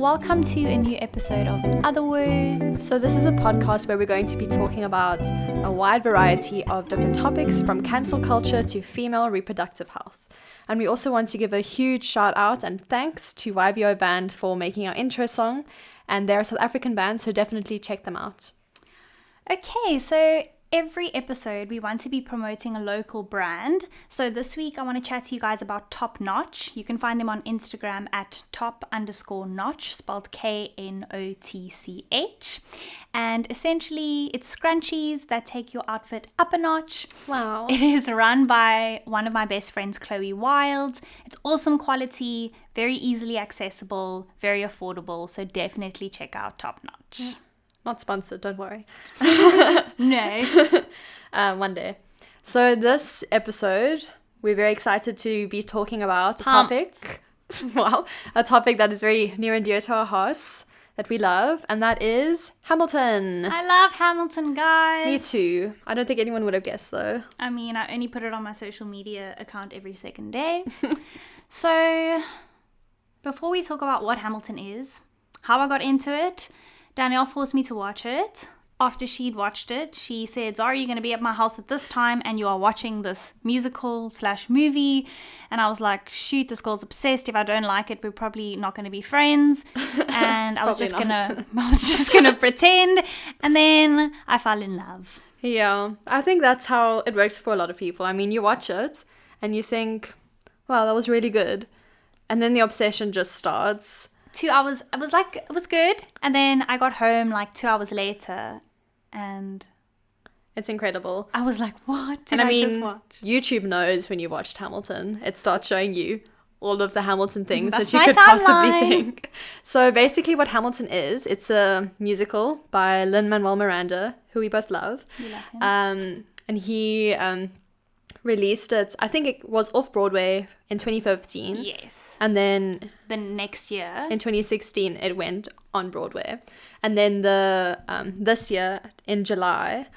Welcome to a new episode of In Other Words. So this is a podcast where we're going to be talking about a wide variety of different topics, from cancel culture to female reproductive health. And we also want to give a huge shout out and thanks to YBO Band for making our intro song. And they're a South African band, so definitely check them out. Okay, so every episode we want to be promoting a local brand. So this week I want to chat to you guys about Top Notch. You can find them on Instagram at top_notch, spelled KNOTCH. And essentially it's scrunchies that take your outfit up a notch. Wow. It is run by one of my best friends, Chloe Wild. It's awesome quality, very easily accessible, very affordable. So definitely check out Top Notch. Yeah. Not sponsored, don't worry. No. One day. So this episode, we're very excited to be talking about a topic. Wow. A topic that is very near and dear to our hearts, that we love, and that is Hamilton. I love Hamilton, guys. Me too. I don't think anyone would have guessed though. I mean, I only put it on my social media account every second day. So, before we talk about what Hamilton is, how I got into it, Danielle forced me to watch it. After she'd watched it, she said, Zara, you're going to be at my house at this time and you are watching this musical/movie. And I was like, shoot, this girl's obsessed. If I don't like it, we're probably not going to be friends. And I was just gonna pretend. And then I fell in love. Yeah, I think that's how it works for a lot of people. I mean, you watch it and you think, wow, that was really good. And then the obsession just starts. 2 hours, I was like, it was good. And then I got home like 2 hours later and it's incredible. I was like, what did I just watch? YouTube knows when you watched Hamilton. It starts showing you all of the Hamilton things That's that you my could possibly timeline. think. So basically what Hamilton is, it's a musical by Lin-Manuel Miranda, who we both love. You love him. And he released it, I think it was off-Broadway in 2015. Yes. And then The next year. in 2016 it went on Broadway. And then this year in July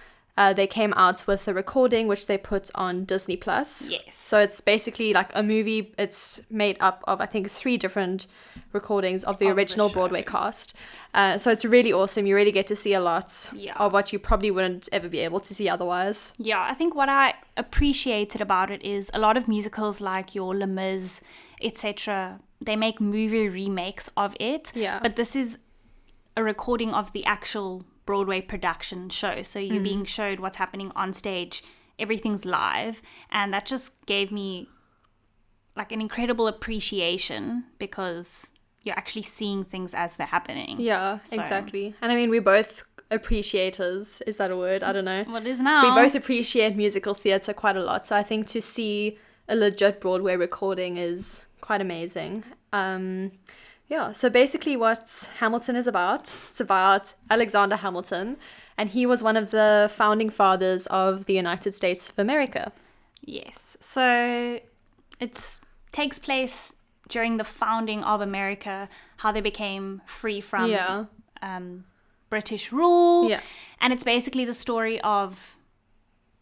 they came out with a recording which they put on Disney Plus. Yes. So it's basically like a movie. It's made up of I think 3 different recordings of the original Broadway cast. So it's really awesome. You really get to see a lot of what you probably wouldn't ever be able to see otherwise. Yeah, I think what I appreciated about it is a lot of musicals like your Les Mis, etc., they make movie remakes of it. Yeah. But this is a recording of the actual Broadway production show. So you're being showed what's happening on stage. Everything's live. And that just gave me like an incredible appreciation because you're actually seeing things as they're happening. Yeah, So- exactly. And I mean, we're both appreciators. Is that a word? I don't know. What is now? We both appreciate musical theatre quite a lot. So I think to see a legit Broadway recording is quite amazing. Yeah, so basically what Hamilton is about, it's about Alexander Hamilton, and he was one of the founding fathers of the United States of America. Yes. So it takes place during the founding of America, how they became free from British rule. Yeah. And it's basically the story of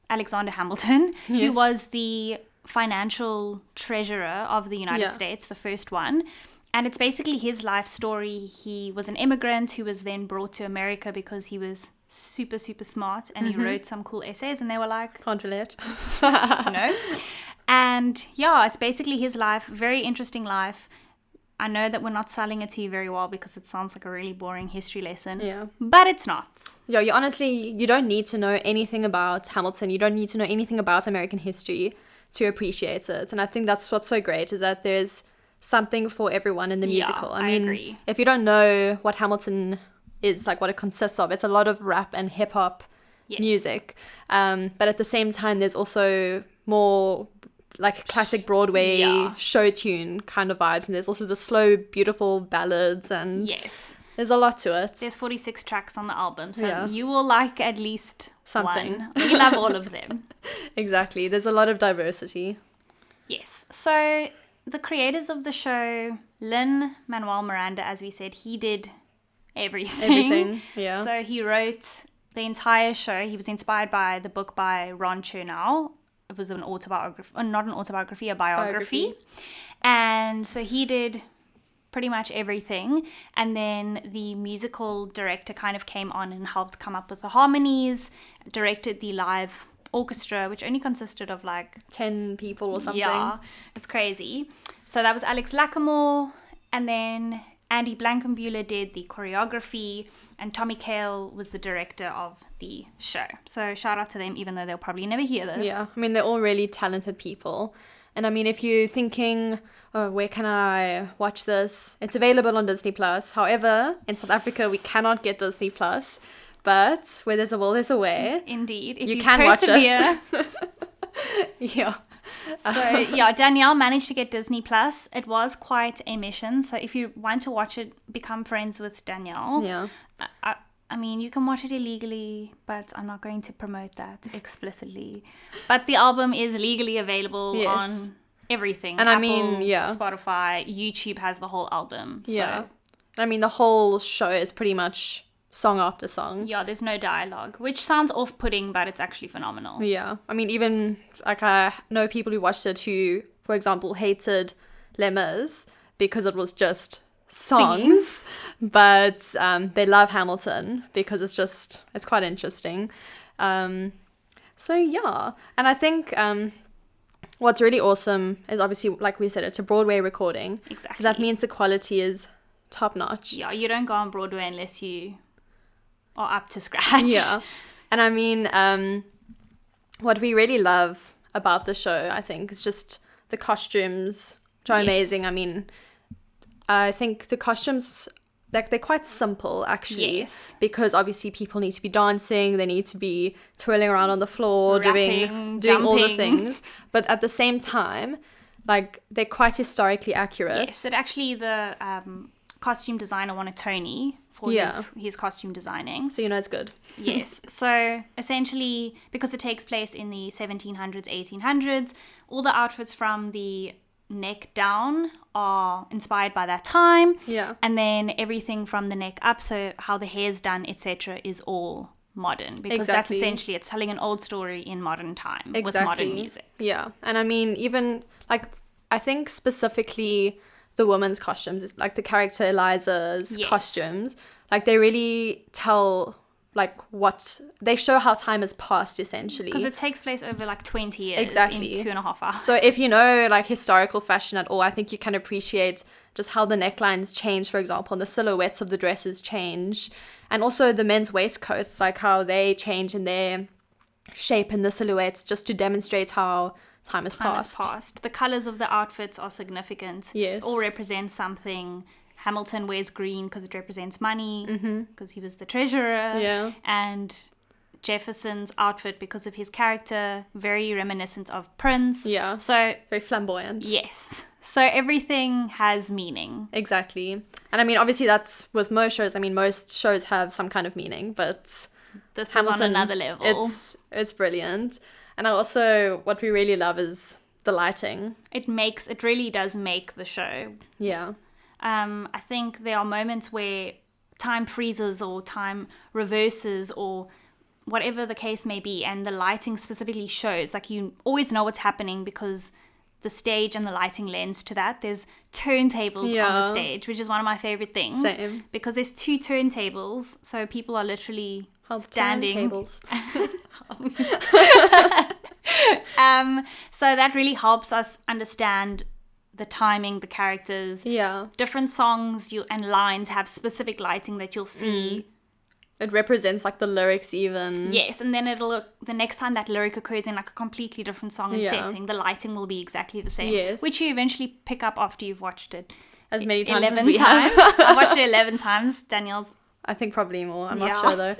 Alexander Hamilton, who Yes. was the financial treasurer of the United States, the first one. And it's basically his life story. He was an immigrant who was then brought to America because he was super, super smart and he wrote some cool essays and they were like, Can't relate. no. And yeah, it's basically his life, very interesting life. I know that we're not selling it to you very well because it sounds like a really boring history lesson. Yeah. But it's not. Yeah, you don't need to know anything about Hamilton. You don't need to know anything about American history to appreciate it. And I think that's what's so great is that there's something for everyone in the musical. I mean, agree. If you don't know what Hamilton is, like what it consists of, it's a lot of rap and hip hop music. But at the same time, there's also more like classic Broadway show tune kind of vibes. And there's also the slow, beautiful ballads. And Yes. there's a lot to it. There's 46 tracks on the album, so you will like at least Something. one. We love all of them. Exactly. There's a lot of diversity. Yes. So the creators of the show, Lin-Manuel Miranda, as we said, he did everything. Yeah. So he wrote the entire show. He was inspired by the book by Ron Chernow. It was an autobiography, not an autobiography, a biography. And so he did pretty much everything. And then the musical director kind of came on and helped come up with the harmonies, directed the live orchestra, which only consisted of like 10 people or something. Yeah, it's crazy. So that was Alex Lackamore, and then Andy Blankenbuehler did the choreography, and Tommy Kail was the director of the show. So shout out to them, even though they'll probably never hear this. Yeah, I mean, they're all really talented people. And I mean, if you're thinking, oh, where can I watch this? It's available on Disney Plus. However, in South Africa, we cannot get Disney Plus. But where there's a will, there's a way. Indeed. If you can watch it. Yeah. So yeah, Danielle managed to get Disney Plus. It was quite a mission. So if you want to watch it, become friends with Danielle. Yeah. I mean, you can watch it illegally, but I'm not going to promote that explicitly. But the album is legally available on everything. And Apple, I mean, yeah. Spotify, YouTube has the whole album. Yeah. I mean, the whole show is pretty much song after song. Yeah, there's no dialogue, which sounds off-putting, but it's actually phenomenal. Yeah. I mean, even, like, I know people who watched it who, for example, hated Les Mis because it was just songs, but they love Hamilton because it's quite interesting. So yeah, and I think what's really awesome is obviously, like we said, it's a Broadway recording. Exactly. So that means the quality is top notch. Yeah, you don't go on Broadway unless you are up to scratch. Yeah, and I mean, what we really love about the show, I think, is just the costumes, which are amazing. I mean, I think the costumes, like, they're quite simple, actually, because obviously people need to be dancing, they need to be twirling around on the floor, rapping, doing all the things, but at the same time, like, they're quite historically accurate. Yes, it actually, the costume designer won a Tony for his costume designing. So you know it's good. Yes. So essentially, because it takes place in the 1700s, 1800s, all the outfits from the neck down are inspired by that time. Yeah. And then everything from the neck up, so how the hair's done, etc., is all modern, because that's essentially, it's telling an old story in modern time with modern music. Yeah. And I mean, even like, I think specifically the women's costumes, like the character Eliza's costumes, like they really tell, like, what they show how time has passed, essentially, because it takes place over like 20 years in 2.5 hours. So if you know like historical fashion at all, I think you can appreciate just how the necklines change, for example, and the silhouettes of the dresses change, and also the men's waistcoats, like how they change in their shape and the silhouettes, just to demonstrate how time has passed. The colors of the outfits are significant. Yes. All represent something. Hamilton wears green because it represents money, because he was the treasurer. Yeah. And Jefferson's outfit, because of his character, very reminiscent of Prince. Yeah. So very flamboyant. Yes. So everything has meaning. Exactly. And I mean, obviously that's with most shows. I mean, most shows have some kind of meaning, but this Hamilton, is on another level. It's brilliant. And also what we really love is the lighting. It really does make the show. Yeah. I think there are moments where time freezes or time reverses or whatever the case may be, and the lighting specifically shows, like, you always know what's happening because the stage and the lighting lends to that. There's turntables on the stage, which is one of my favorite things. Same. Because there's 2 turntables, so people are literally standing. Turntables. So that really helps us understand the timing, the characters. Yeah. Different songs and lines have specific lighting that you'll see. It represents like the lyrics even. Yes, and then the next time that lyric occurs in like a completely different song and setting, the lighting will be exactly the same. Yes. Which you eventually pick up after you've watched it. As many times 11 as we times. have. I've watched it 11 times. Danielle's. I think probably more. I'm not sure though.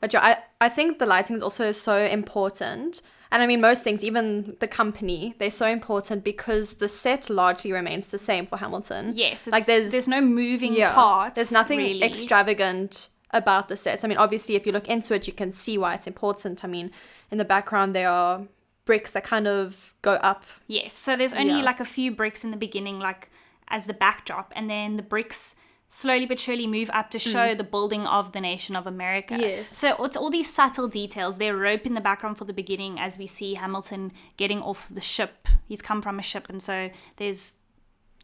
But yeah, I think the lighting is also so important. And I mean, most things, even the company, they're so important because the set largely remains the same for Hamilton. Yes. Like there's no moving parts. There's nothing really extravagant about the set. I mean, obviously, if you look into it, you can see why it's important. I mean, in the background, there are bricks that kind of go up. Yes. So there's only like a few bricks in the beginning, like as the backdrop. And then the bricks slowly but surely move up to show the building of the nation of America. Yes. So it's all these subtle details. There's rope in the background for the beginning as we see Hamilton getting off the ship. He's come from a ship, and so there's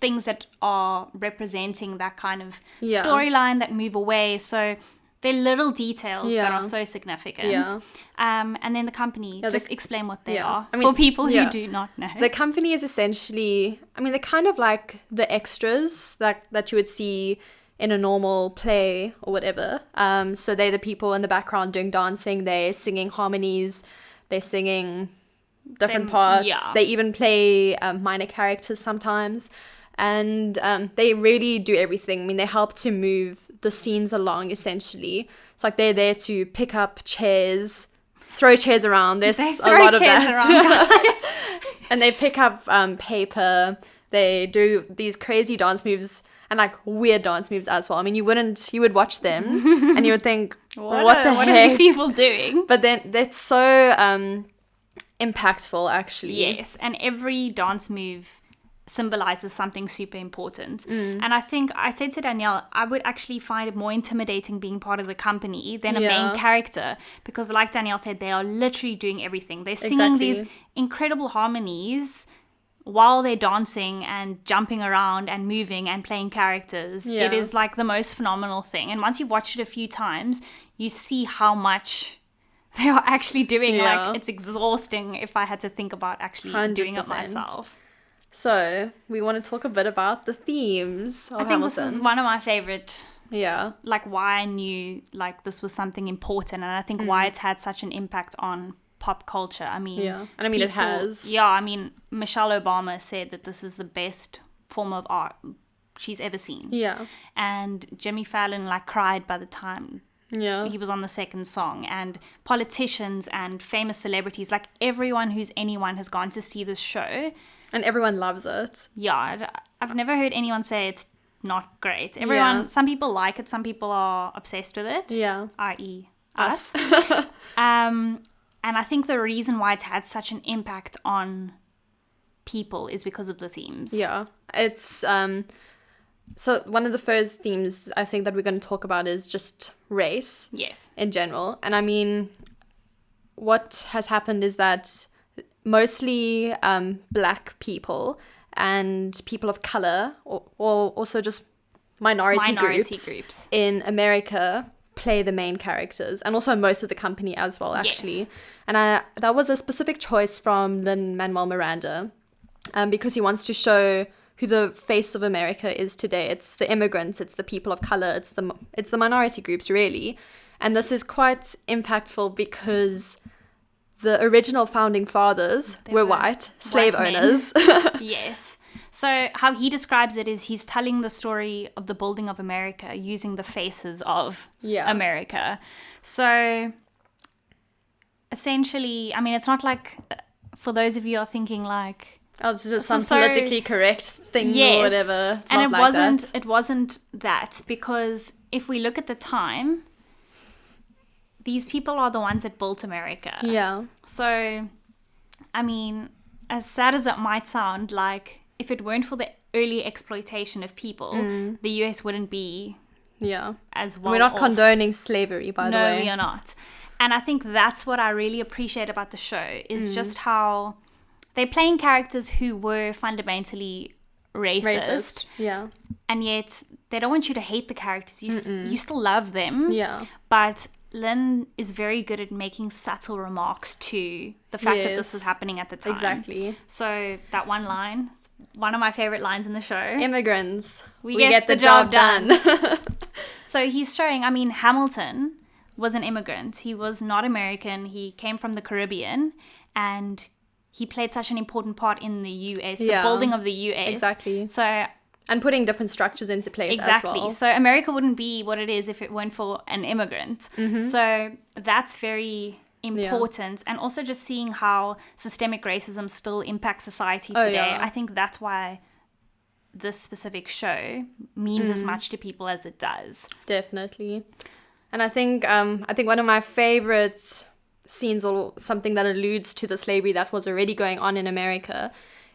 things that are representing that kind of Yeah. storyline that move away. So they're little details Yeah. that are so significant. Yeah. And then the company, Yeah, just explain what they yeah. are I mean, for people yeah. who do not know. The company is essentially, I mean, they're kind of like the extras that you would see in a normal play or whatever. So they're the people in the background doing dancing, they're singing harmonies, they're singing different parts. yeah. They even play minor characters sometimes. And they really do everything. I mean, they help to move the scenes along, essentially. It's like they're there to pick up chairs, throw chairs around. There's They a throw lot of chairs that. around, guys. And they pick up paper. They do these crazy dance moves and like weird dance moves as well. I mean, you would watch them and you would think, what are heck? these people doing? But then that's so impactful, actually. Yes, and every dance move symbolizes something super important. And I think I said to Danielle, I would actually find it more intimidating being part of the company than a Yeah. main character, because like Danielle said, they are literally doing everything. They're singing these Exactly. incredible harmonies while they're dancing and jumping around and moving and playing characters. Yeah. It is like the most phenomenal thing. And once you've watched it a few times, you see how much they are actually doing. Yeah. Like, it's exhausting if I had to think about actually doing it 100%. myself. So we want to talk a bit about the themes of I think Hamilton. this is one of my favorite, Yeah. like, why I knew like this was something important, and I think why it's had such an impact on pop culture. I mean, Yeah. And I mean, it has. Yeah, I mean, Michelle Obama said that this is the best form of art she's ever seen. Yeah. And Jimmy Fallon like cried by the time Yeah. he was on the second song, and politicians and famous celebrities, like everyone who's anyone has gone to see this show. And everyone loves it. Yeah, I've never heard anyone say it's not great. Everyone, Yeah. some people like it, some people are obsessed with it, Yeah. i.e. us. Us. And I think the reason why it's had such an impact on people is because of the themes. Yeah. It's so one of the first themes I think that we're going to talk about is just race Yes. in general. And I mean, what has happened is that mostly Black people and people of color, or also just minority groups in America play the main characters, and also most of the company as well, actually. Yes. And that was a specific choice from Lin-Manuel Miranda, because he wants to show who the face of America is today. It's the immigrants, it's the people of color, it's the minority groups, really. And this is quite impactful because the original founding fathers were white slave white men. owners. Yes. So how he describes it is he's telling the story of the building of America using the faces of Yeah. America. So essentially, I mean, it's not like, for those of you who are thinking like, Oh, it's just This some is so- politically correct thing yes, or whatever. It's and not it like wasn't. that. It wasn't that, because if we look at the time, these people are the ones that built America. Yeah. So, I mean, as sad as it might sound, like if it weren't for the early exploitation of people, the US wouldn't be Yeah. as well. We're not off. condoning slavery, by the way. No, we are not. And I think that's what I really appreciate about the show, is just how they're playing characters who were fundamentally racist. Yeah. And yet they don't want you to hate the characters. You still love them. Yeah. But Lynn is very good at making subtle remarks to the fact that this Yes. was happening at the time. Exactly. So that one line, one of my favorite lines in the show. Immigrants. We get the job done. So he's showing, I mean, Hamilton was an immigrant. He was not American. He came from the Caribbean, and he played such an important part in the US, the Yeah. building of the US. Exactly. So And putting different structures into place exactly. as well. So America wouldn't be what it is if it weren't for an immigrant. Mm-hmm. So that's very important. And also just seeing how systemic racism still impacts society Oh, today. yeah. I think that's why this specific show means as much to people as it does. Definitely. And I think one of my favorite scenes, or something that alludes to the slavery that was already going on in America,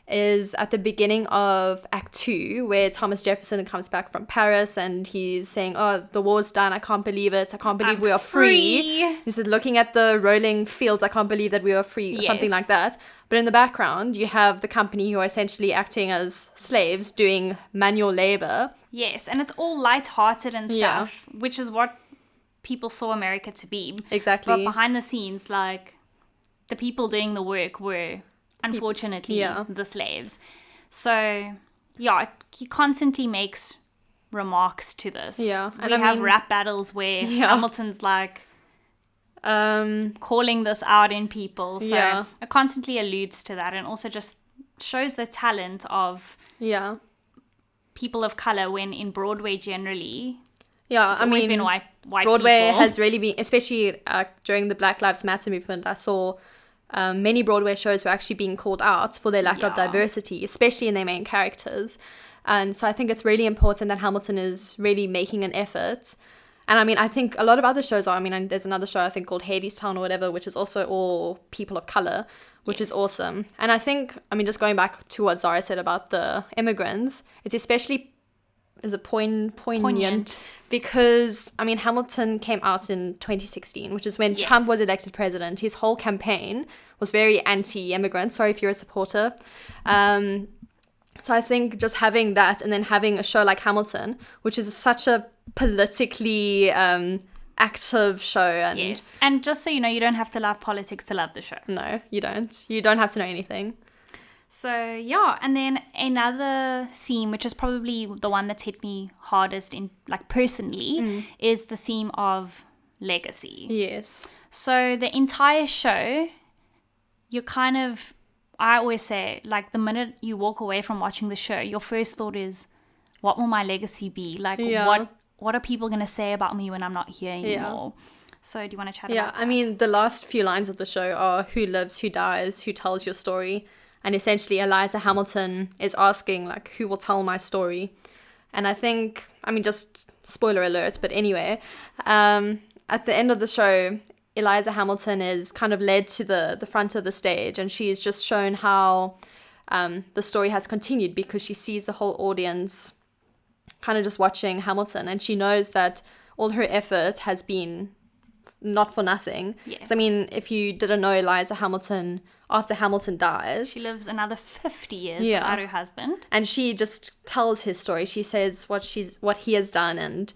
is at the beginning of Act 2, where Thomas Jefferson comes back from Paris and he's saying, oh, the war's done, I can't believe it, I can't believe we are free. He said, looking at the rolling fields, I can't believe that we are free, or something like that. But in the background, you have the company who are essentially acting as slaves, doing manual labor. Yes, and it's all light-hearted and stuff, which is what people saw America to be. Exactly. But behind the scenes, like, the people doing the work were, unfortunately, the slaves. So, yeah, he constantly makes remarks to this. Yeah. And we have rap battles where Hamilton's like calling this out in people. So it constantly alludes to that, and also just shows the talent of people of color, when in Broadway generally, it's always been white Broadway people. has really been, especially during the Black Lives Matter movement, I saw many Broadway shows were actually being called out for their lack of diversity, especially in their main characters. And so I think it's really important that Hamilton is really making an effort. And I mean, I think a lot of other shows are. I mean, there's another show, I think, called Hadestown or whatever, which is also all people of color, which is awesome. And I think, I mean, just going back to what Zara said about the immigrants, it's especially poignant because, I mean, Hamilton came out in 2016, which is when Trump was elected president. His whole campaign was very anti-immigrant. Sorry if you're a supporter. So I think just having that, and then having a show like Hamilton, which is such a politically active show. And and just so you know, you don't have to love politics to love the show. No, you don't. You don't have to know anything. So, yeah, and then another theme, which is probably the one that's hit me hardest in, like, personally, is the theme of legacy. Yes. So the entire show, you're kind of, I always say, like, the minute you walk away from watching the show, your first thought is, what will my legacy be? Like, what are people going to say about me when I'm not here anymore? So do you want to chat about that? I mean, the last few lines of the show are who lives, who dies, who tells your story. And essentially, Eliza Hamilton is asking, like, who will tell my story? And I think, I mean, just spoiler alert, but anyway, at the end of the show, Eliza Hamilton is kind of led to the front of the stage, and she's just shown how the story has continued, because she sees the whole audience kind of just watching Hamilton, and she knows that all her effort has been not for nothing. Yes. I mean, if you didn't know Eliza Hamilton, after Hamilton dies, she lives another 50 years without her husband, and she just tells his story. She says what he has done, and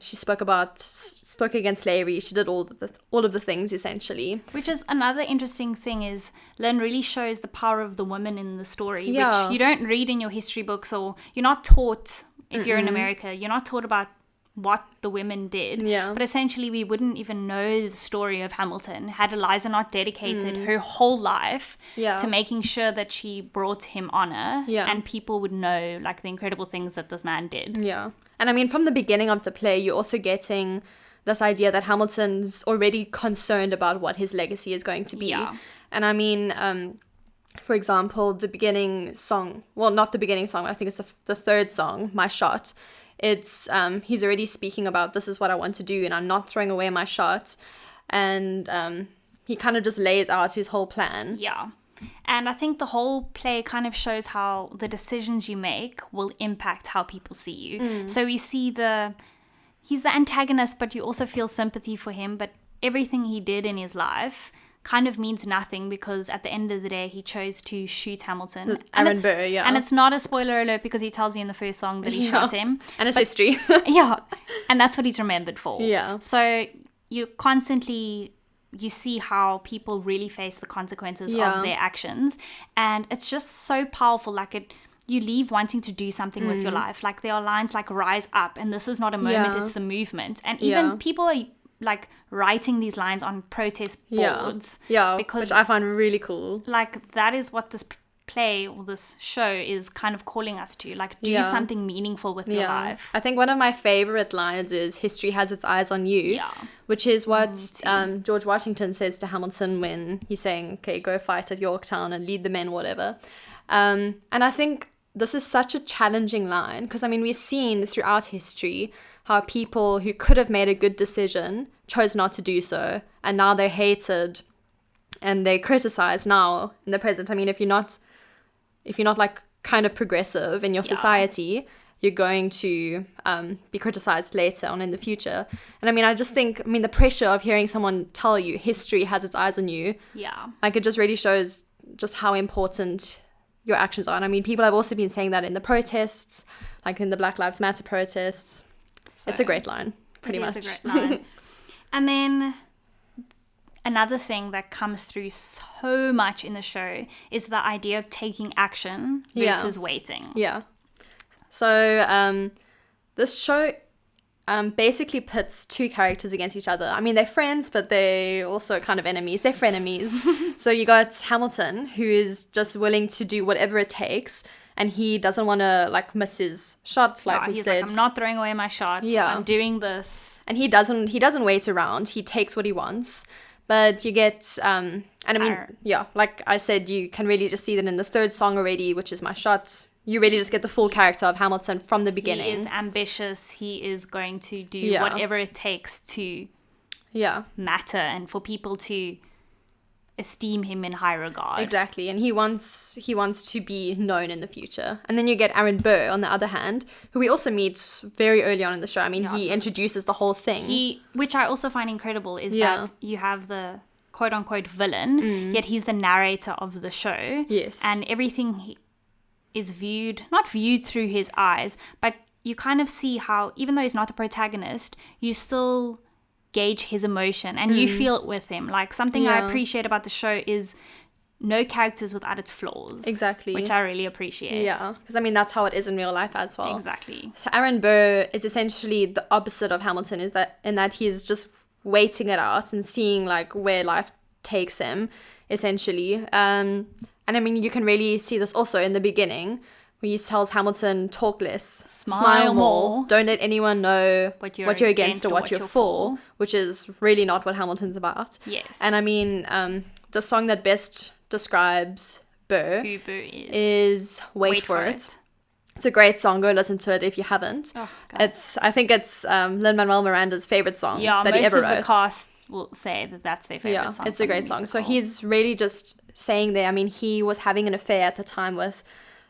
she spoke against slavery. She did all of the things, essentially. Which is another interesting thing, is Lynn really shows the power of the women in the story, which you don't read in your history books, or you're not taught. If you're in America, you're not taught about what the women did. Yeah. But essentially, we wouldn't even know the story of Hamilton had Eliza not dedicated her whole life to making sure that she brought him honor, and people would know, like, the incredible things that this man did. Yeah. And I mean, from the beginning of the play, you're also getting this idea that Hamilton's already concerned about what his legacy is going to be. Yeah. And I mean, for example, the beginning song, well, not the beginning song, I think it's the third song, My Shot. It's, he's already speaking about, this is what I want to do, and I'm not throwing away my shot. And he kind of just lays out his whole plan. Yeah. And I think the whole play kind of shows how the decisions you make will impact how people see you. So we see he's the antagonist, but you also feel sympathy for him. But everything he did in his life kind of means nothing, because at the end of the day, he chose to shoot Hamilton. Aaron Burr, yeah. And it's not a spoiler alert, because he tells you in the first song that he shot him. And it's history. Yeah. And that's what he's remembered for. Yeah. So you see how people really face the consequences of their actions. And it's just so powerful. Like, you leave wanting to do something with your life. Like, there are lines like rise up, and this is not a moment, it's the movement. And even people are, like, writing these lines on protest boards. Yeah, because, which I find really cool. Like, that is what this play or this show is kind of calling us to. Like, do something meaningful with your life. I think one of my favorite lines is, history has its eyes on you. Yeah. Which is what George Washington says to Hamilton when he's saying, okay, go fight at Yorktown and lead the men, whatever. And I think this is such a challenging line, because, I mean, we've seen throughout history how people who could have made a good decision chose not to do so, and now they're hated and they're criticized now in the present. I mean, if you're not if you're not like kind of progressive in your society, you're going to be criticized later on in the future. And I mean, I just think, the pressure of hearing someone tell you history has its eyes on you, like it just really shows just how important your actions are. And I mean, people have also been saying that in the protests, like in the Black Lives Matter protests. So it's a great line, pretty much. It's a great line. And then another thing that comes through so much in the show is the idea of taking action versus waiting. Yeah. So this show basically pits two characters against each other. I mean, they're friends, but they're also kind of enemies. They're frenemies. So you got Hamilton, who is just willing to do whatever it takes, and he doesn't want to like miss his shots, like we said. Like, I'm not throwing away my shots. I'm doing this. And he doesn't wait around. He takes what he wants. But you get, and I mean, like I said, you can really just see that in the third song already, which is My Shot. You really just get the full character of Hamilton from the beginning. He is ambitious. He is going to do whatever it takes to matter and for people to esteem him in high regard. Exactly. And he wants to be known in the future. And then you get Aaron Burr, on the other hand, who we also meet very early on in the show. I mean, he introduces the whole thing. Which I also find incredible is that you have the quote-unquote villain, yet he's the narrator of the show. Yes. And everything is not viewed through his eyes, but you kind of see how, even though he's not the protagonist, you still gauge his emotion and you feel it with him. Like, something I appreciate about the show is no characters without its flaws. Exactly. Which I really appreciate. Yeah, because I mean, that's how it is in real life as well. Exactly. So Aaron Burr is essentially the opposite of Hamilton, in that he's just waiting it out and seeing like where life takes him, essentially. And I mean, you can really see this also in the beginning, where he tells Hamilton, talk less, smile more, don't let anyone know what you're against or what you're for, which is really not what Hamilton's about. Yes. And I mean, the song that best describes Burr, who Burr is Wait For It. It's a great song. Go listen to it if you haven't. Oh, God. I think it's Lin-Manuel Miranda's favorite song that he ever wrote. Most of the cast will say that that's their favorite song. Yeah, it's a great song. So he's really just saying there, I mean, he was having an affair at the time with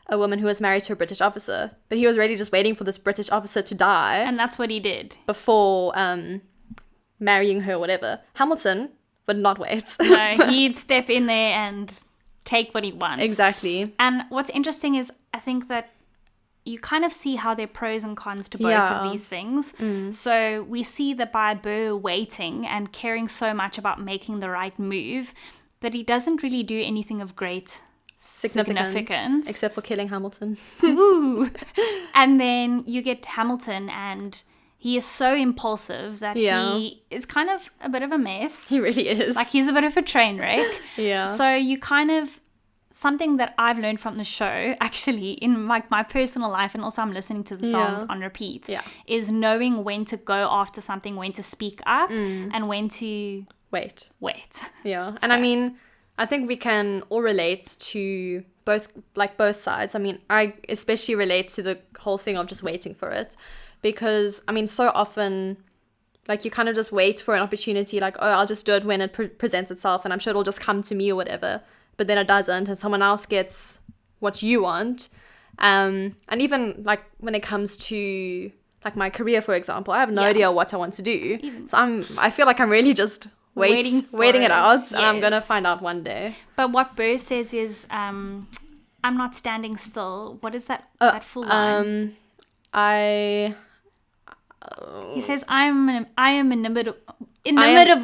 a woman who was married to a British officer, but he was really just waiting for this British officer to die. And that's what he did. Before marrying her, whatever. Hamilton would not wait. No, he'd step in there and take what he wants. Exactly. And what's interesting is, I think that you kind of see how there are pros and cons to both of these things. So we see that by Burr waiting and caring so much about making the right move, that he doesn't really do anything of great significance. Except for killing Hamilton. Ooh. And then you get Hamilton, and he is so impulsive that he is kind of a bit of a mess. He really is. Like, he's a bit of a train wreck. Yeah. So you kind of, something that I've learned from the show, actually, in my personal life, and also I'm listening to the songs on repeat, is knowing when to go after something, when to speak up, and when to wait. Yeah. And I mean, I think we can all relate to both sides. I mean, I especially relate to the whole thing of just waiting for it, because I mean, so often, like, you kind of just wait for an opportunity, like, oh, I'll just do it when it presents itself, and I'm sure it'll just come to me or whatever. But then it doesn't, and someone else gets what you want. And even like when it comes to like my career, for example, I have no idea what I want to do. So I feel like I'm really just waiting it out, and I'm gonna find out one day. But what Burr says is, I'm not standing still. What is that full line? He says, I am inimitable.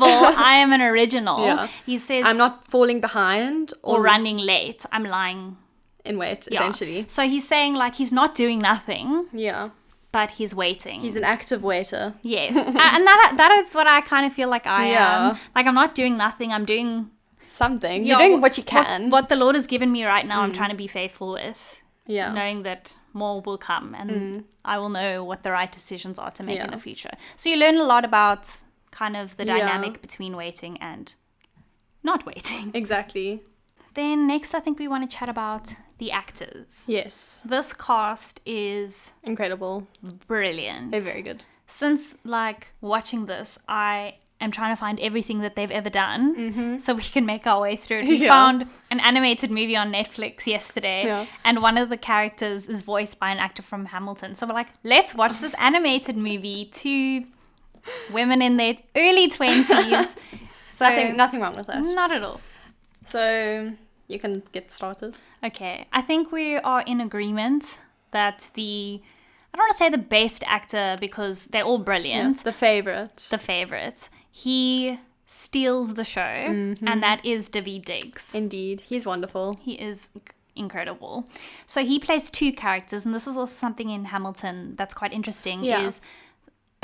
I am an original. Yeah. He says, I'm not falling behind or running late. I'm lying in wait, essentially. So he's saying, like, he's not doing nothing. Yeah. But he's waiting. He's an active waiter. Yes. And that is what I kind of feel like I am. Like, I'm not doing nothing. I'm doing something. You're doing what you can. What the Lord has given me right now, I'm trying to be faithful with. Yeah. Knowing that more will come, and I will know what the right decisions are to make in the future. So you learn a lot about kind of the dynamic between waiting and not waiting. Exactly. Then next, I think we want to chat about the actors. Yes. This cast is incredible. Brilliant. They're very good. Since, like, watching this, I am trying to find everything that they've ever done so we can make our way through it. We Yeah. found an animated movie on Netflix yesterday, Yeah. and one of the characters is voiced by an actor from Hamilton. So we're like, let's watch this Animated movie to women in their early 20s. So Nothing wrong with that. not at all. So you can get started. Okay, I think we are in agreement that I don't want to say the best actor because they're all brilliant. The favorite. The favorite. He steals the show, and that is Daveed Diggs. Indeed. He's wonderful. He is incredible. So he plays two characters, and this is also something in Hamilton that's quite interesting, is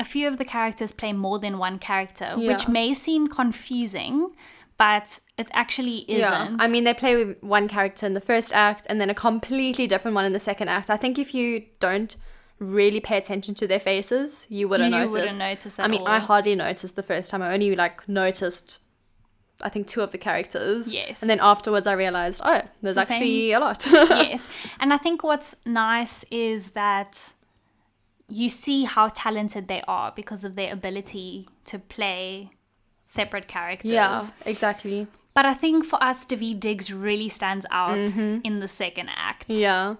a few of the characters play more than one character, which may seem confusing, but it actually isn't. Yeah. I mean, they play with one character in the first act and then a completely different one in the second act. I think if you don't really pay attention to their faces, you wouldn't notice. You wouldn't notice at I mean, all. I hardly noticed the first time. I only noticed, I think, two of the characters. Yes. And then afterwards I realized, oh, there's the actually a lot. Yes. And I think what's nice is that you see how talented they are because of their ability to play separate characters. Yeah, exactly. But I think for us, Daveed Diggs really stands out in the second act. Yeah.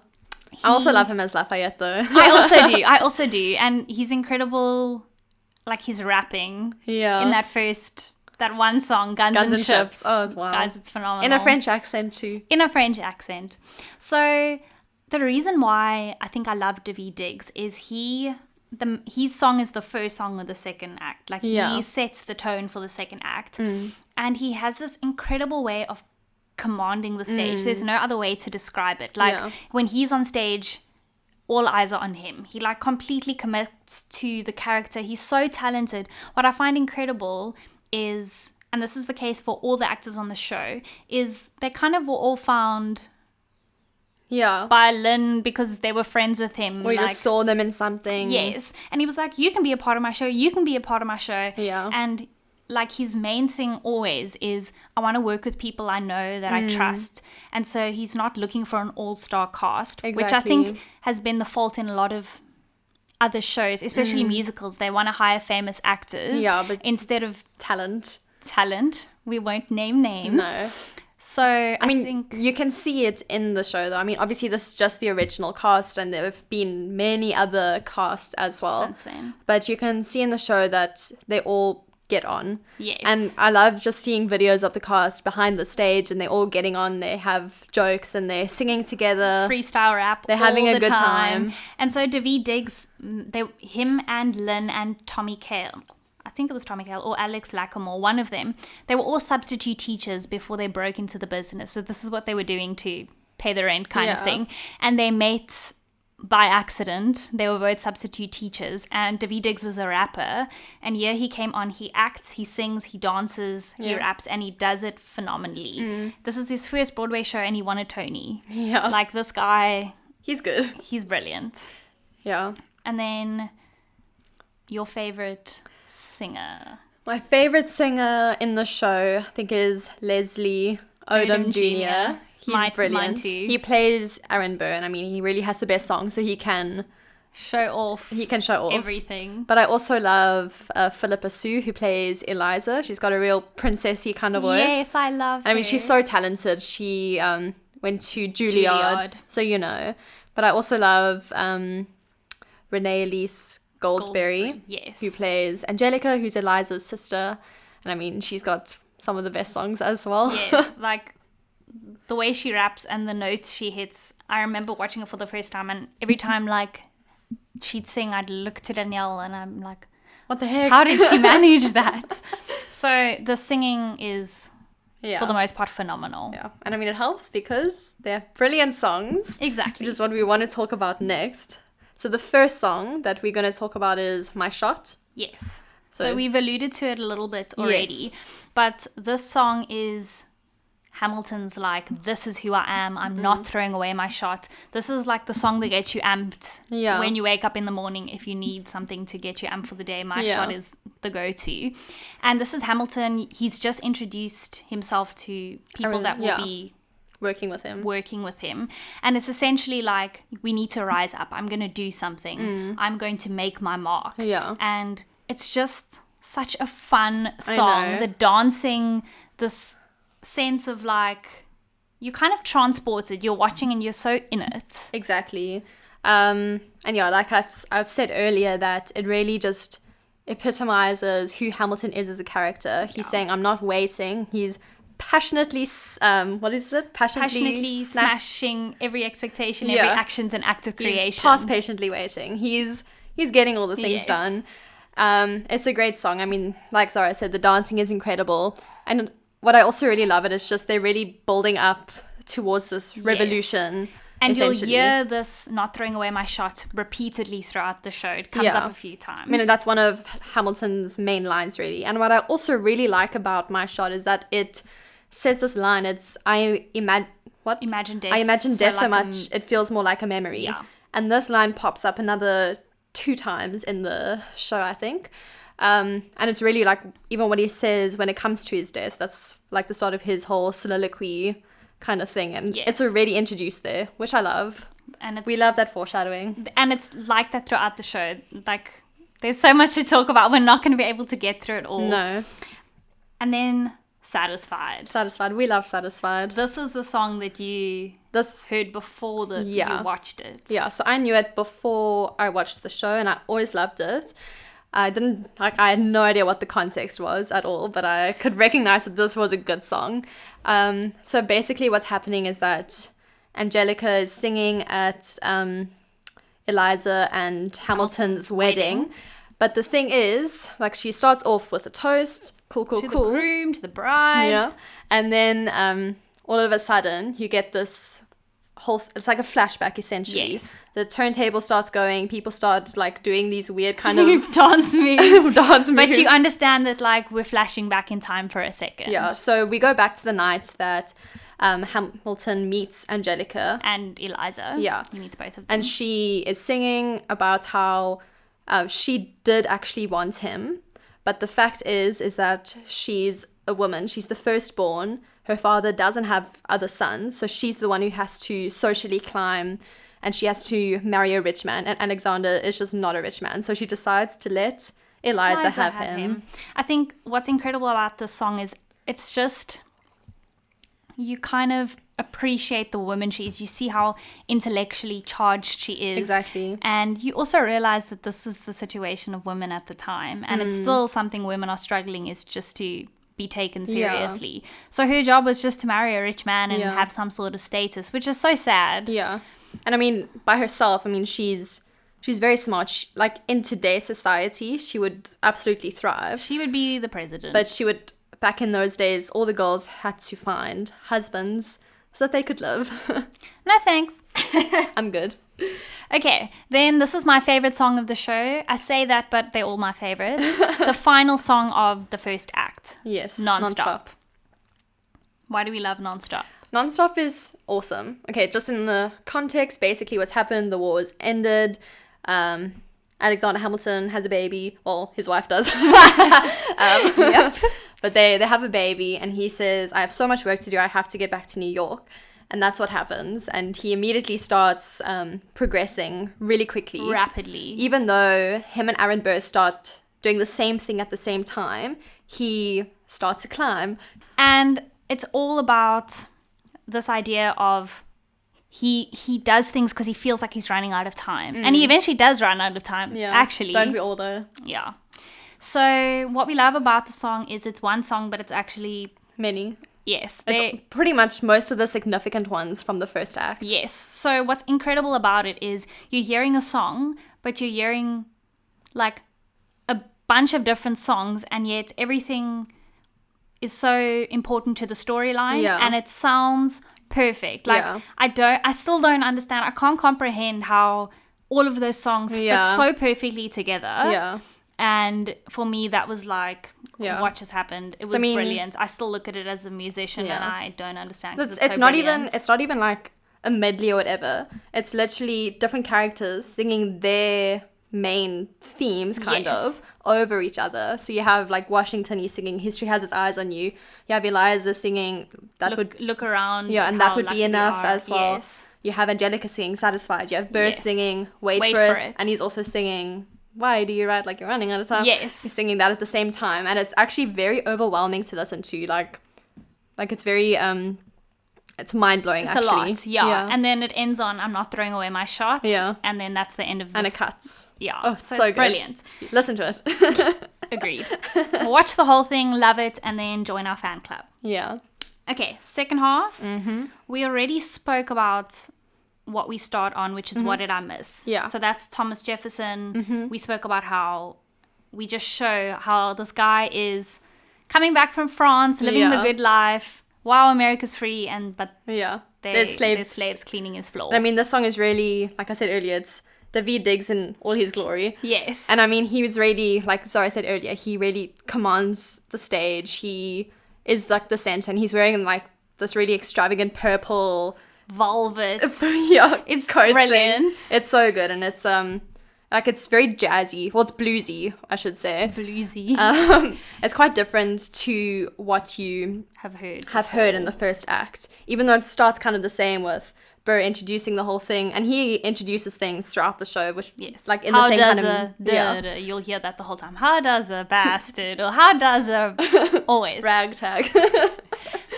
I also love him as Lafayette, though. I also do. And he's incredible, like he's rapping in that one song, Guns and Ships. Oh, it's wow. Guys, it's phenomenal. In a French accent, too. In a French accent. So the reason why I think I love Daveed Diggs is his song is the first song of the second act. Like he sets the tone for the second act. And he has this incredible way of commanding the stage. There's no other way to describe it. Like when he's on stage, all eyes are on him. He like completely commits to the character. He's so talented. What I find incredible is, and this is the case for all the actors on the show, is they kind of were all found by Lynn because they were friends with him. Or you just saw them in something. Yes. And he was like, you can be a part of my show. You can be a part of my show. Yeah. And like his main thing always is, I want to work with people I know that I trust. And so he's not looking for an all-star cast, which I think has been the fault in a lot of other shows, especially musicals. They want to hire famous actors but instead of talent. We won't name names. No. So I think you can see it in the show, though. I mean, obviously this is just the original cast, and there have been many other casts as well. Since then. But you can see in the show that they all get on. Yes. And I love just seeing videos of the cast behind the stage, and they're all getting on. They have jokes and they're singing together. Freestyle rap. They're having a good time. And so Daveed Diggs, him and Lynn and Tommy Kail, I think it was Tommy Kail or Alex Lackamore, one of them, they were all substitute teachers before they broke into the business. So this is what they were doing to pay the rent kind of thing. And they met by accident. They were both substitute teachers, and Daveed Diggs was a rapper, and he came on, he acts, he sings, he dances, he raps, and he does it phenomenally. This is his first Broadway show, and he won a Tony. Like, this guy, he's good. He's brilliant. And then your favorite singer? My favorite singer in the show, I think, is Leslie Odom Jr. He's brilliant. Mine too. He plays Aaron Burr. I mean, he really has the best song, so he can show off. He can show off everything. But I also love Philippa Sue, who plays Eliza. She's got a real princessy kind of voice. Yes, I love her. I mean, she's so talented. She went to Juilliard, so you know. But I also love Renee Elise Goldsberry, who plays Angelica, who's Eliza's sister. And I mean, she's got some of the best songs as well. Yes, like the way she raps and the notes she hits. I remember watching it for the first time, and every time like she'd sing, I'd look to Danielle and I'm like, what the heck? How did she manage that? So the singing is, for the most part, phenomenal. Yeah, and I mean, it helps because they're brilliant songs. Exactly. Which is what we want to talk about next. So the first song that we're going to talk about is My Shot. Yes. So we've alluded to it a little bit already. But this song is Hamilton's like, this is who I am. I'm not throwing away my shot. This is like the song that gets you amped when you wake up in the morning. If you need something to get you amped for the day, My Shot is the go-to. And this is Hamilton. He's just introduced himself to people that will be working with him. And it's essentially like, we need to rise up. I'm going to do something. I'm going to make my mark. Yeah. And it's just such a fun song. know. The dancing, this sense of like, you're kind of transported. You're watching and you're so in it. Exactly. And yeah, like I've said earlier, that it really just epitomizes who Hamilton is as a character. He's saying, I'm not waiting. He's passionately, Passionately smashing every expectation, every actions and act of creation. He's past patiently waiting. He's getting all the things done. It's a great song. I mean, like Zara said, the dancing is incredible. And what I also really love it is just they're really building up towards this revolution. And you'll hear this "not throwing away my shot" repeatedly throughout the show. It comes up a few times. I mean, that's one of Hamilton's main lines, really. And what I also really like about My Shot is that it says this line. It's, I imagine death so much, it feels more like a memory. Yeah. And this line pops up another 2 times in the show, I think. And it's really like, even what he says when it comes to his death, that's like the start of his whole soliloquy kind of thing. And it's already introduced there, which I love. And we love that foreshadowing. And it's like that throughout the show. Like, there's so much to talk about. We're not going to be able to get through it all. No. And then Satisfied. We love Satisfied. This is the song that you heard before you watched it. Yeah, so I knew it before I watched the show, and I always loved it. I had no idea what the context was at all, but I could recognize that this was a good song. So basically what's happening is that Angelica is singing at Eliza and Hamilton's wedding. But the thing is, like, she starts off with a toast, cool. To the groom, to the bride. Yeah. And then all of a sudden you get this whole, it's like a flashback essentially. Yes. The turntable starts going, people start like doing these weird kind of dance moves. But you understand that like we're flashing back in time for a second. Yeah, so we go back to the night that Hamilton meets Angelica. And Eliza. Yeah. He meets both of them. And she is singing about how she did actually want him. But the fact is that she's a woman. She's the firstborn. Her father doesn't have other sons, so she's the one who has to socially climb, and she has to marry a rich man, and Alexander is just not a rich man, so she decides to let Eliza have him. I think what's incredible about this song is it's just, you kind of appreciate the woman she is. You see how intellectually charged she is. Exactly. And you also realize that this is the situation of women at the time, and it's still something women are struggling, is just to be taken seriously. Yeah. So her job was just to marry a rich man and have some sort of status, which is so sad. Yeah. And I mean, by herself, I mean, she's very smart. Like, in today's society, she would absolutely thrive. She would be the president. But she would, back in those days, all the girls had to find husbands so that they could live. No thanks. I'm good. Okay, then this is my favorite song of the show. I say that, but they're all my favorites. The final song of the first act. Yes. NonStop. Why do we love NonStop? NonStop is awesome. Okay, just in the context, basically what's happened, the war has ended. Alexander Hamilton has a baby. Well, his wife does. Yep. But they have a baby, and he says, I have so much work to do, I have to get back to New York. And that's what happens. And he immediately starts progressing really quickly. Rapidly. Even though him and Aaron Burr start doing the same thing at the same time, he starts to climb. And it's all about this idea of he does things because he feels like he's running out of time. And he eventually does run out of time, actually. Don't we all though? Yeah. So what we love about the song is it's one song, but it's actually many. Yes. It's pretty much most of the significant ones from the first act. Yes. So what's incredible about it is you're hearing a song, but you're hearing like a bunch of different songs, and yet everything is so important to the storyline, and it sounds perfect. Like I still don't understand. I can't comprehend how all of those songs fit so perfectly together. Yeah. And for me, that was like, what just happened? It was brilliant. I still look at it as a musician, and I don't understand. It's not even like a medley or whatever. It's literally different characters singing their main themes, kind of, over each other. So you have like Washington, he's singing "History Has Its Eyes on You." You have Eliza singing look around. Yeah, and that would be enough as well. Yes. You have Angelica singing "Satisfied." You have Burr singing "Wait for it," and he's also singing why do you write like you're running out of time? Yes. You're singing that at the same time, and it's actually very overwhelming to listen to. Like it's very it's mind-blowing. It's actually. a lot, yeah. And then it ends on, I'm not throwing away my shot. Yeah. And then that's the end of the... And it cuts. Yeah. Oh, so so it's good. brilliant. Listen to it. Agreed. Watch the whole thing, love it, and then join our fan club. Yeah. Okay, second half. Mm-hmm. We already spoke about what we start on, which is What Did I Miss? Yeah. So that's Thomas Jefferson. Mm-hmm. We spoke about how we just show how this guy is coming back from France, living the good life. Wow, America's free, but there's slaves cleaning his floor. I mean, this song is really, like I said earlier, it's David Diggs in all his glory. Yes. And I mean, he was really, like Zara said earlier, he really commands the stage. He is like the center, and he's wearing like this really extravagant purple velvet. It's brilliant. It's so good, and it's like it's very jazzy. Well, it's bluesy, I should say. Bluesy. It's quite different to what you have heard in the first act, even though it starts kind of the same with Burr introducing the whole thing, and he introduces things throughout the show, which like in the same kind of you'll hear that the whole time. How does a bastard, or how does a always ragtag.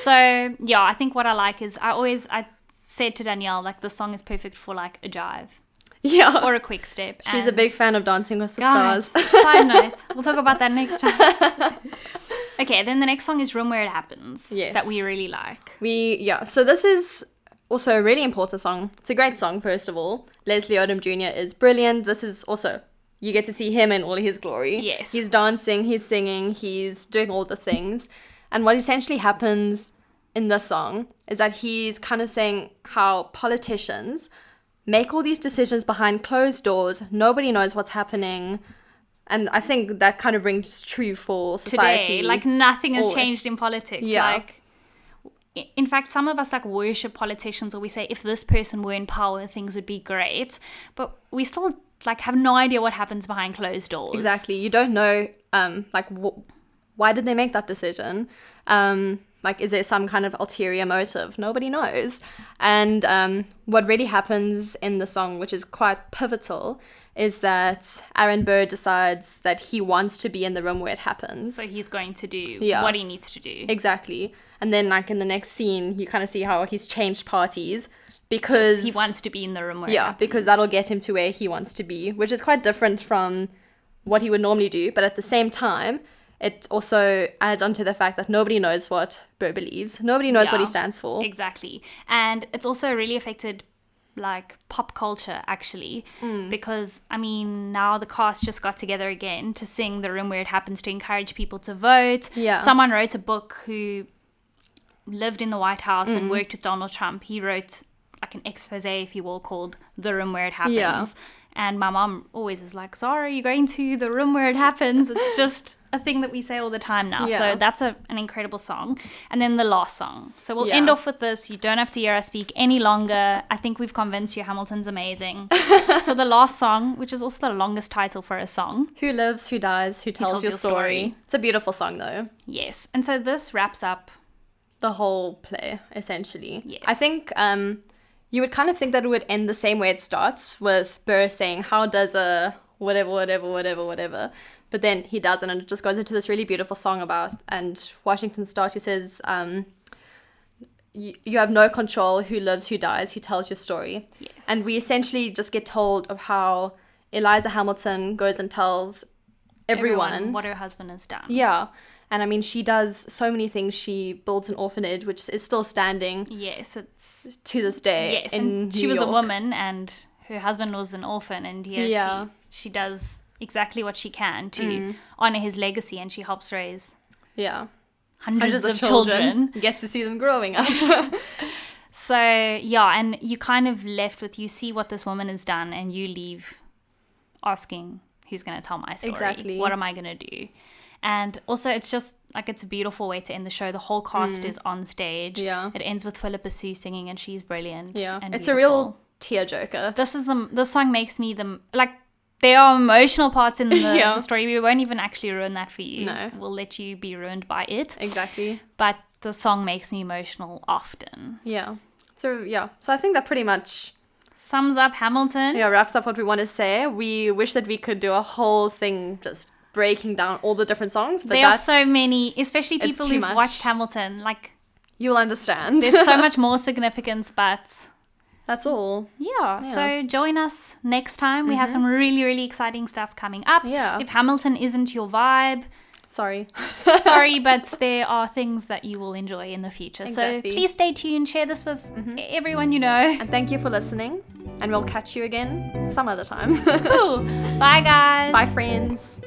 So yeah, I think what I like is I said to Danielle, like, the song is perfect for like a jive. Yeah. Or a quick step. She's a big fan of Dancing with the Stars. Side note. We'll talk about that next time. Okay, then the next song is Room Where It Happens. Yes. That we really like. So this is also a really important song. It's a great song, first of all. Leslie Odom Jr. is brilliant. This is also, you get to see him in all his glory. Yes. He's dancing, he's singing, he's doing all the things. And what essentially happens in this song is that he's kind of saying how politicians make all these decisions behind closed doors. Nobody knows what's happening. And I think that kind of rings true for society. Today, like, nothing has changed in politics. Yeah. Like, in fact, some of us like worship politicians, or we say if this person were in power, things would be great. But we still like have no idea what happens behind closed doors. Exactly. You don't know, why did they make that decision? Like, is there some kind of ulterior motive? Nobody knows. And what really happens in the song, which is quite pivotal, is that Aaron Burr decides that he wants to be in the room where it happens. So he's going to do what he needs to do. Exactly. And then, like, in the next scene, you kind of see how he's changed parties because he wants to be in the room where it happens. Because that'll get him to where he wants to be, which is quite different from what he would normally do. But at the same time, it also adds on to the fact that nobody knows what Burr believes. Nobody knows what he stands for. Exactly. And it's also really affected, like, pop culture, actually. Because, I mean, now the cast just got together again to sing The Room Where It Happens to encourage people to vote. Yeah. Someone wrote a book who lived in the White House and worked with Donald Trump. He wrote, like, an expose, if you will, called The Room Where It Happens. Yeah. And my mom always is like, Zara, you're going to the room where it happens. It's just a thing that we say all the time now. Yeah. So that's an incredible song. And then the last song. So we'll end off with this. You don't have to hear us speak any longer. I think we've convinced you Hamilton's amazing. So the last song, which is also the longest title for a song. Who lives, who dies, who tells your story. It's a beautiful song, though. Yes. And so this wraps up the whole play, essentially. Yes. I think you would kind of think that it would end the same way it starts, with Burr saying, how does a whatever. But then he doesn't, and it just goes into this really beautiful song about, and Washington starts, he says, you have no control, who lives, who dies, who tells your story. Yes. And we essentially just get told of how Eliza Hamilton goes and tells everyone what her husband has done. Yeah. And I mean, she does so many things. She builds an orphanage, which is still standing. Yes, it's to this day. Yes, in and she New was York. a woman, and her husband was an orphan, and she does exactly what she can to honor his legacy, and she helps raise hundreds of children. Gets to see them growing up. So and you kind of left with, you see what this woman has done, and you leave asking, who's going to tell my story? Exactly. What am I going to do? And also, it's just like, it's a beautiful way to end the show. The whole cast is on stage. Yeah. It ends with Philippa Sue singing, and she's brilliant. Yeah. And it's beautiful. a real tearjerker. This song makes me like, there are emotional parts in the story. We won't even actually ruin that for you. No. We'll let you be ruined by it. Exactly. But the song makes me emotional often. Yeah. So I think that pretty much sums up Hamilton. Yeah, wraps up what we want to say. We wish that we could do a whole thing just breaking down all the different songs. But There are so many, especially it's people too who've much. watched Hamilton. Like, you'll understand. there's so much more significance, but That's all. yeah. So join us next time. We have some really, really exciting stuff coming up. Yeah. If Hamilton isn't your vibe, Sorry. sorry, but there are things that you will enjoy in the future. Exactly. So please stay tuned. Share this with everyone you know. And thank you for listening. And we'll catch you again some other time. Cool. Bye, guys. Bye, friends.